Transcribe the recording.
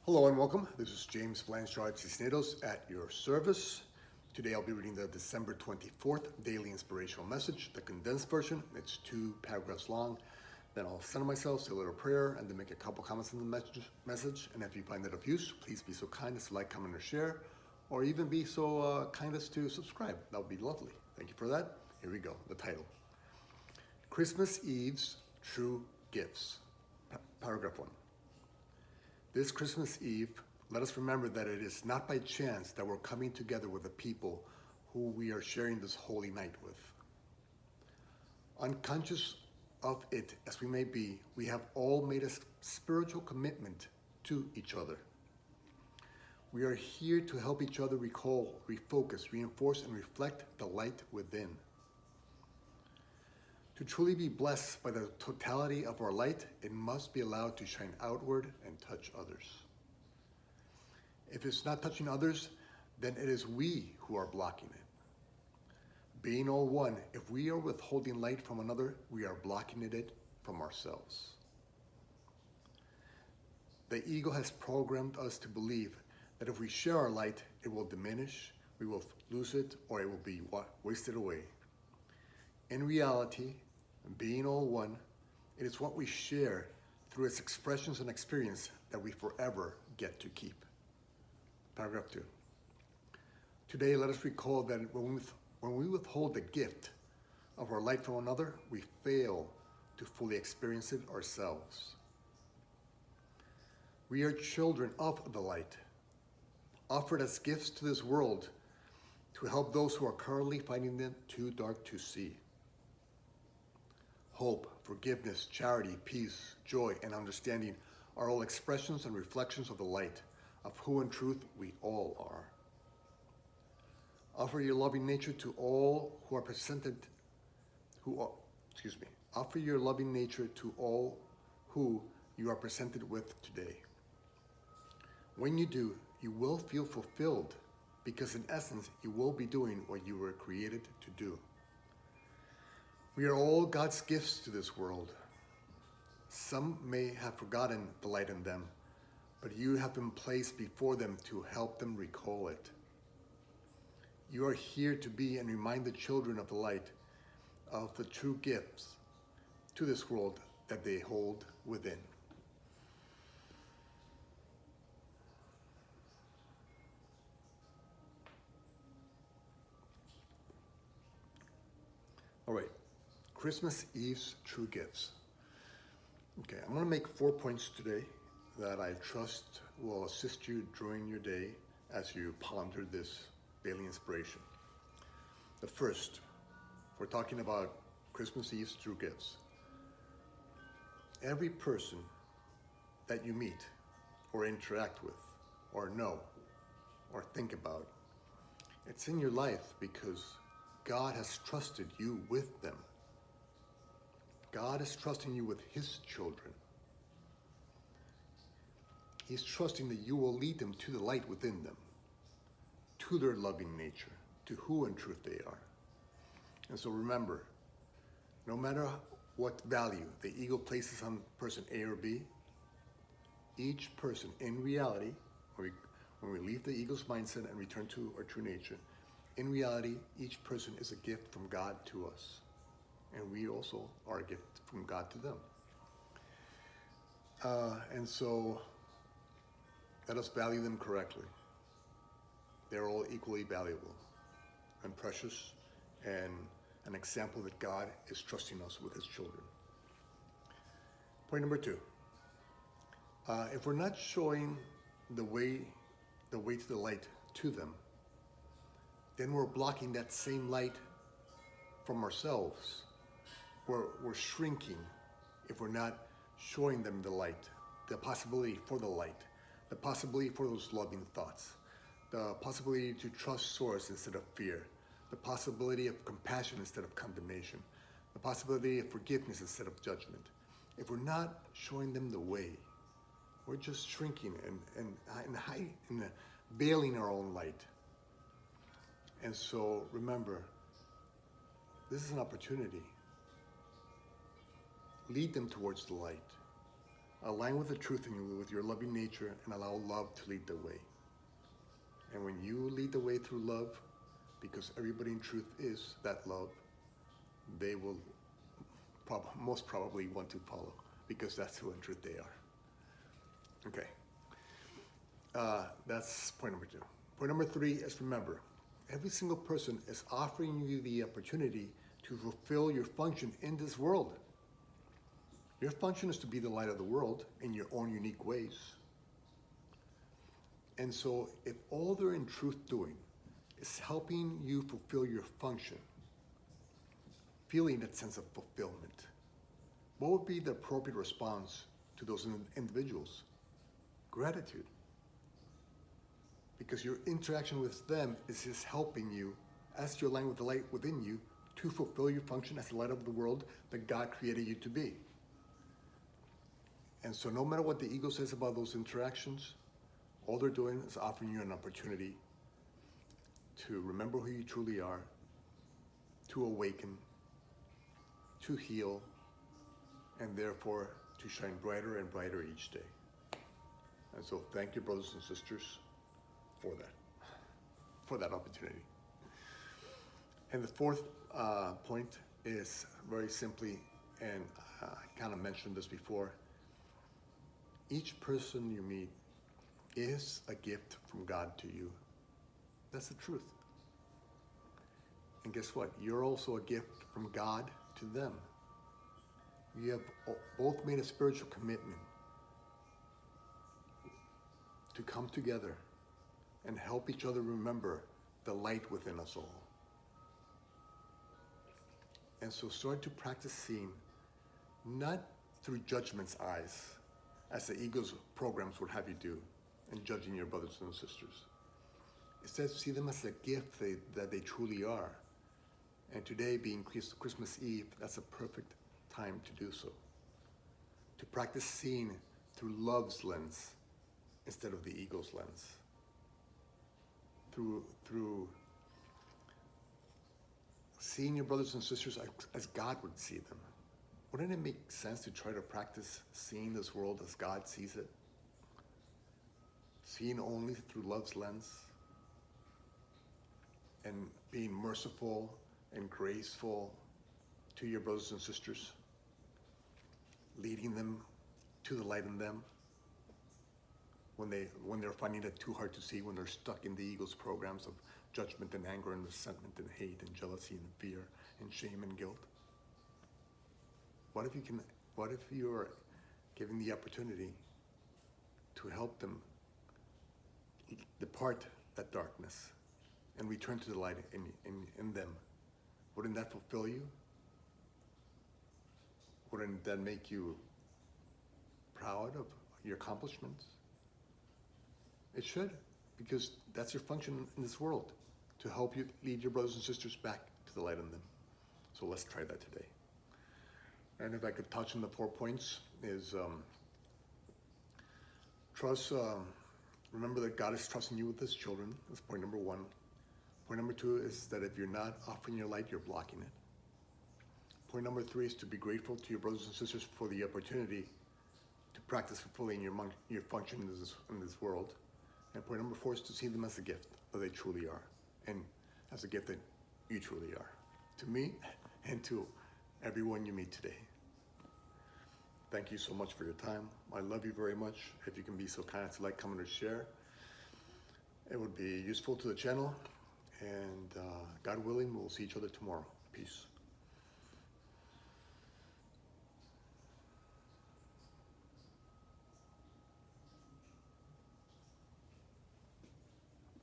Hello and welcome. This is James Blanchard Cisneros at your service. Today I'll be reading the December 24th Daily Inspirational Message, the condensed version. It's 2 paragraphs long. Then I'll center myself, say a little prayer, and then make a couple comments on the message. And if you find it of use, please be so kind as to like, comment, or share, or even be so kind as to subscribe. That would be lovely. Thank you for that. Here we go. The title: Christmas Eve's True Gifts. Paragraph 1. This Christmas Eve, let us remember that it is not by chance that we're coming together with the people who we are sharing this holy night with. Unconscious of it as we may be, we have all made a spiritual commitment to each other. We are here to help each other recall, refocus, reinforce, and reflect the light within. To truly be blessed by the totality of our light, it must be allowed to shine outward and touch others. If it's not touching others, then it is we who are blocking it. Being all one, if we are withholding light from another, we are blocking it from ourselves. The ego has programmed us to believe that if we share our light, it will diminish, we will lose it, or it will be wasted away. In reality, being all one, it is what we share through its expressions and experience that we forever get to keep. Paragraph 2. Today, let us recall that when we withhold the gift of our light from another, we fail to fully experience it ourselves. We are children of the light, offered as gifts to this world to help those who are currently finding them too dark to see. Hope, forgiveness, charity, peace, joy, and understanding are all expressions and reflections of the light, of who in truth we all are. Offer your loving nature to all who are Offer your loving nature to all who you are presented with today. When you do, you will feel fulfilled, because in essence, you will be doing what you were created to do. We are all God's gifts to this world. Some may have forgotten the light in them, but you have been placed before them to help them recall it. You are here to be and remind the children of the light of the true gifts to this world that they hold within. All right. Christmas Eve's true gifts. Okay, I'm going to make 4 points today that I trust will assist you during your day as you ponder this daily inspiration. The first, we're talking about Christmas Eve's true gifts. Every person that you meet or interact with or know or think about, it's in your life because God has trusted you with them. God is trusting you with His children. He's trusting that you will lead them to the light within them, to their loving nature, to who in truth they are. And so remember, no matter what value the ego places on person A or B, each person in reality, when we leave the ego's mindset and return to our true nature, in reality, each person is a gift from God to us. And we also are a gift from God to them. And so let us value them correctly. They're all equally valuable and precious, and an example that God is trusting us with His children. Point number 2. If we're not showing the way to the light to them, then we're blocking that same light from ourselves. We're shrinking if we're not showing them the light, the possibility for the light, the possibility for those loving thoughts, the possibility to trust source instead of fear, the possibility of compassion instead of condemnation, the possibility of forgiveness instead of judgment. If we're not showing them the way, we're just shrinking and veiling our own light. And so remember, this is an opportunity. Lead them towards the light. Align with the truth in you, with your loving nature, and allow love to lead the way. And when you lead the way through love, because everybody in truth is that love, they will most probably want to follow, because that's who in truth they are. Okay. That's point number 2. Point number 3 is remember, every single person is offering you the opportunity to fulfill your function in this world. Your function is to be the light of the world in your own unique ways. And so if all they're in truth doing is helping you fulfill your function, feeling that sense of fulfillment, what would be the appropriate response to those individuals? Gratitude. Because your interaction with them is just helping you, as you align with the light within you, to fulfill your function as the light of the world that God created you to be. And so no matter what the ego says about those interactions, all they're doing is offering you an opportunity to remember who you truly are, to awaken, to heal, and therefore to shine brighter and brighter each day. And so thank you, brothers and sisters, for that opportunity. And the fourth point is very simply, and I kind of mentioned this before, each person you meet is a gift from God to you. That's the truth. And guess what? You're also a gift from God to them. You have both made a spiritual commitment to come together and help each other remember the light within us all. And so start to practice seeing, not through judgment's eyes, as the ego's programs would have you do, and judging your brothers and sisters. Instead, see them as a gift that they truly are. And today, being Christmas Eve, that's a perfect time to do so. To practice seeing through love's lens instead of the ego's lens. Through seeing your brothers and sisters as God would see them. Wouldn't it make sense to try to practice seeing this world as God sees it? Seeing only through love's lens, and being merciful and graceful to your brothers and sisters, leading them to the light in them when they're finding it too hard to see, when they're stuck in the ego's programs of judgment and anger and resentment and hate and jealousy and fear and shame and guilt. What if you're given the opportunity to help them depart that darkness and return to the light in them? Wouldn't that fulfill you? Wouldn't that make you proud of your accomplishments? It should, because that's your function in this world, to help you lead your brothers and sisters back to the light in them. So let's try that today. And if I could touch on the 4 points, is trust, remember that God is trusting you with His children. That's point number 1. Point number 2 is that if you're not offering your light, you're blocking it. Point number 3 is to be grateful to your brothers and sisters for the opportunity to practice fulfilling your function in this world. And point number 4 is to see them as a gift that they truly are, and as a gift that you truly are, to me and to everyone you meet today. Thank you so much for your time. I love you very much. If you can be so kind as to like, comment, or share, it would be useful to the channel. And God willing, we'll see each other tomorrow. Peace.